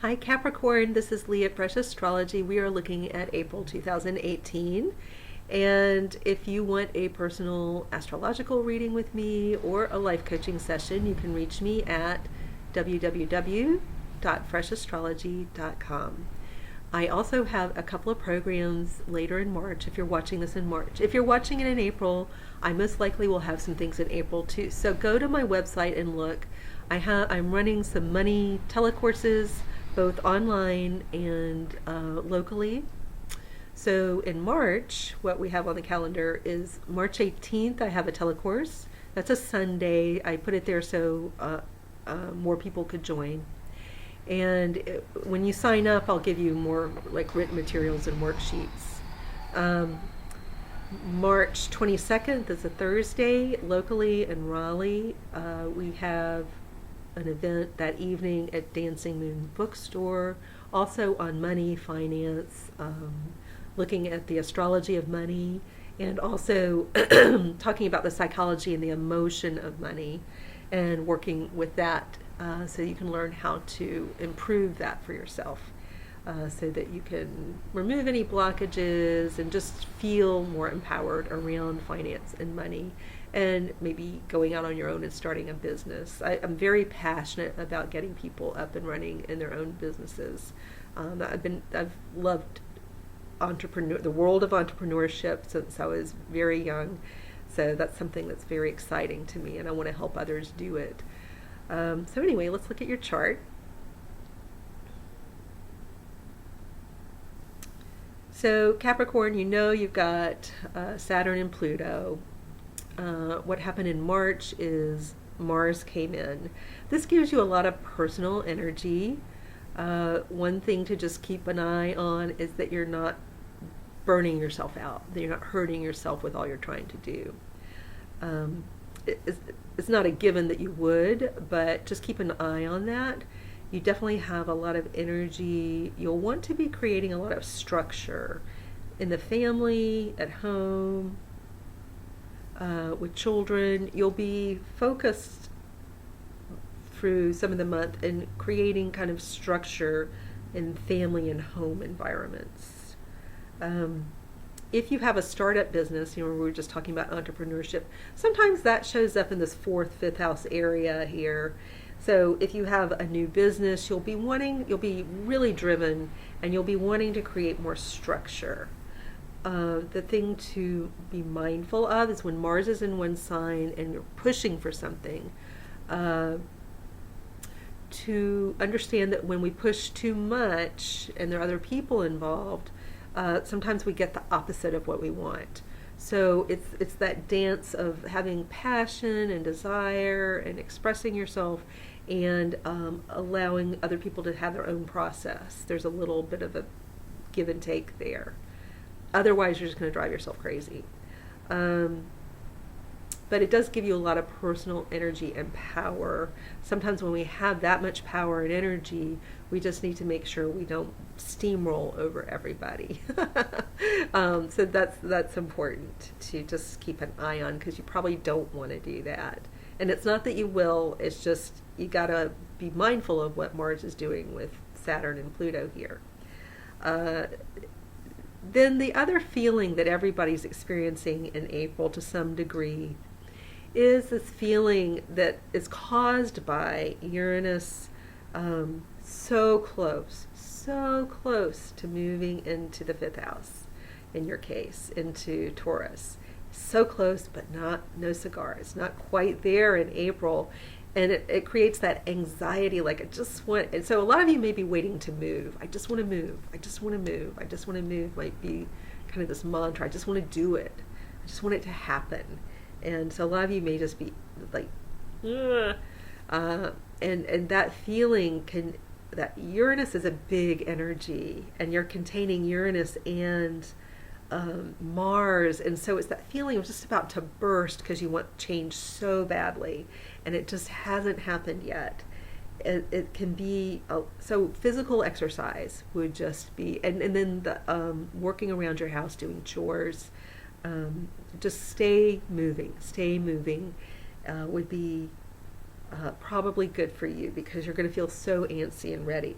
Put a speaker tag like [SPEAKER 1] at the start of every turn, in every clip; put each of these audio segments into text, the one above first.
[SPEAKER 1] Hi Capricorn, this is Lee at Fresh Astrology. We are looking at April 2018. And if you want a personal astrological reading with me or a life coaching session, you can reach me at www.freshastrology.com. I also have a couple of programs later in March if you're watching this in March. If you're watching it in April, I most likely will have some things in April too. So go to my website and look. I'm running some money telecourses both online and locally. So in March, what we have on the calendar is March 18th, I have a telecourse. That's a Sunday. I put it there so more people could join. And when you sign up, I'll give you more like written materials and worksheets. March 22nd is a Thursday. Locally in Raleigh, we have an event that evening at Dancing Moon Bookstore. Also on money, finance, looking at the astrology of money, and also talking about the psychology and the emotion of money and working with that so you can learn how to improve that for yourself so that you can remove any blockages and just feel more empowered around finance and money and maybe going out on your own and starting a business. I'm very passionate about getting people up and running in their own businesses. I've loved the world of entrepreneurship since I was very young. So that's something that's very exciting to me, and I want to help others do it. So anyway, let's look at your chart. So Capricorn, you know you've got Saturn and Pluto. What happened in March is Mars came in. This gives you a lot of personal energy. One thing to just keep an eye on is that you're not burning yourself out, that you're not hurting yourself with all you're trying to do. It's not a given that you would, but just keep an eye on that. You definitely have a lot of energy. You'll want to be creating a lot of structure in the family, at home, with children. You'll be focused through some of the month in creating kind of structure in family and home environments. If you have a startup business, we were just talking about entrepreneurship, sometimes that shows up in this 4th, 5th house area here. So if you have a new business, you'll be really driven, and you'll be wanting to create more structure. The thing to be mindful of is when Mars is in one sign and you're pushing for something, to understand that when we push too much and there are other people involved, sometimes we get the opposite of what we want. So it's that dance of having passion and desire and expressing yourself and allowing other people to have their own process. There's a little bit of a give and take there. Otherwise, you're just going to drive yourself crazy. But it does give you a lot of personal energy and power. Sometimes when we have that much power and energy, we just need to make sure we don't steamroll over everybody. So that's important to just keep an eye on, because you probably don't want to do that. And it's not that you will, it's just you got to be mindful of what Mars is doing with Saturn and Pluto here. Then the other feeling that everybody's experiencing in April to some degree is this feeling that is caused by Uranus so close to moving into the 5th house, in your case, into Taurus. So close, but no cigar. It's not quite there in April. And it creates that anxiety, like I just want, and so a lot of you may be waiting to move. I just want to move. I just want to move. I just want to move might be kind of this mantra. I just want to do it. I just want it to happen. And so a lot of you may just be like, and that feeling that Uranus is a big energy, and you're containing Uranus and Mars, and so it's that feeling of just about to burst because you want change so badly, and it just hasn't happened yet. It can be so physical exercise would just be, and then the working around your house, doing chores, just stay moving would be probably good for you, because you're going to feel so antsy and ready.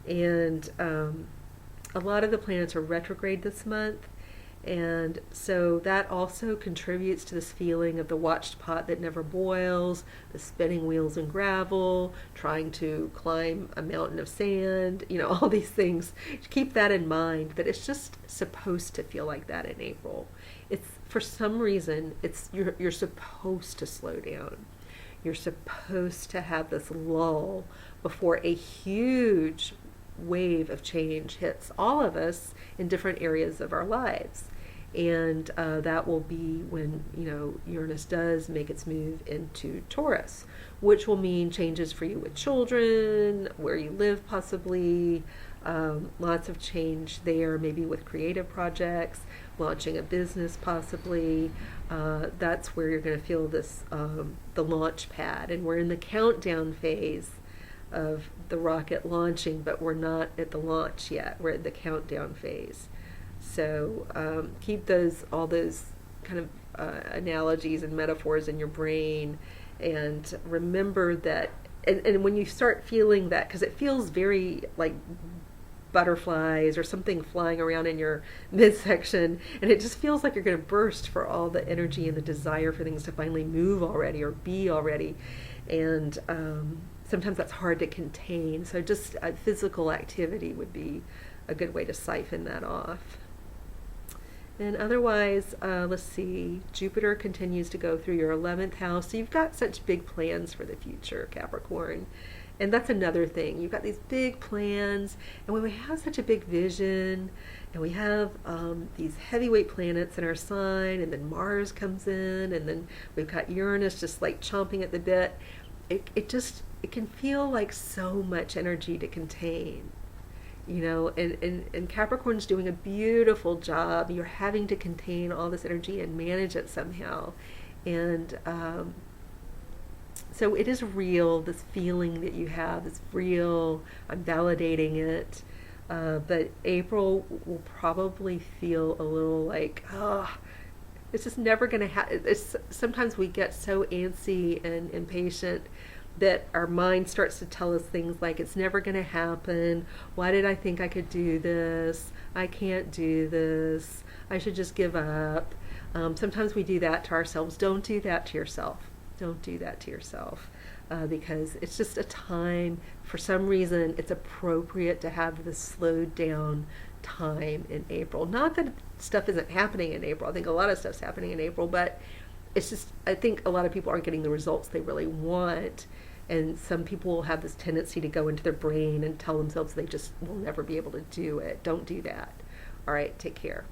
[SPEAKER 1] And a lot of the planets are retrograde this month. And so that also contributes to this feeling of the watched pot that never boils, the spinning wheels in gravel, trying to climb a mountain of sand, all these things. Keep that in mind, that it's just supposed to feel like that in April. It's, for some reason, you're supposed to slow down. You're supposed to have this lull before a huge wave of change hits all of us in different areas of our lives. And that will be when, Uranus does make its move into Taurus, which will mean changes for you with children, where you live possibly, lots of change there, maybe with creative projects, launching a business possibly. That's where you're going to feel this, the launch pad. And we're in the countdown phase of the rocket launching, but we're not at the launch yet. We're at the countdown phase. So keep all those kind of analogies and metaphors in your brain, and remember that, and when you start feeling that, because it feels very like butterflies or something flying around in your midsection, and it just feels like you're going to burst for all the energy and the desire for things to finally move already or be already. And sometimes that's hard to contain, so just a physical activity would be a good way to siphon that off. And otherwise, let's see, Jupiter continues to go through your 11th house. So you've got such big plans for the future, Capricorn. And that's another thing. You've got these big plans. And when we have such a big vision, and we have these heavyweight planets in our sign, and then Mars comes in, and then we've got Uranus just like chomping at the bit, it can feel like so much energy to contain. And Capricorn's doing a beautiful job. You're having to contain all this energy and manage it somehow. And so it is real, this feeling that you have is real. I'm validating it. But April will probably feel a little like, it's just never going to happen. Sometimes we get so antsy and impatient that our mind starts to tell us things like, it's never going to happen. Why did I think I could do this? I can't do this. I should just give up. Sometimes we do that to ourselves. Don't do that to yourself. Don't do that to yourself. Because it's just a time, for some reason, it's appropriate to have this slowed down time in April. Not that stuff isn't happening in April. I think a lot of stuff's happening in April, but it's just, I think a lot of people aren't getting the results they really want. And some people will have this tendency to go into their brain and tell themselves they just will never be able to do it. Don't do that. All right, take care.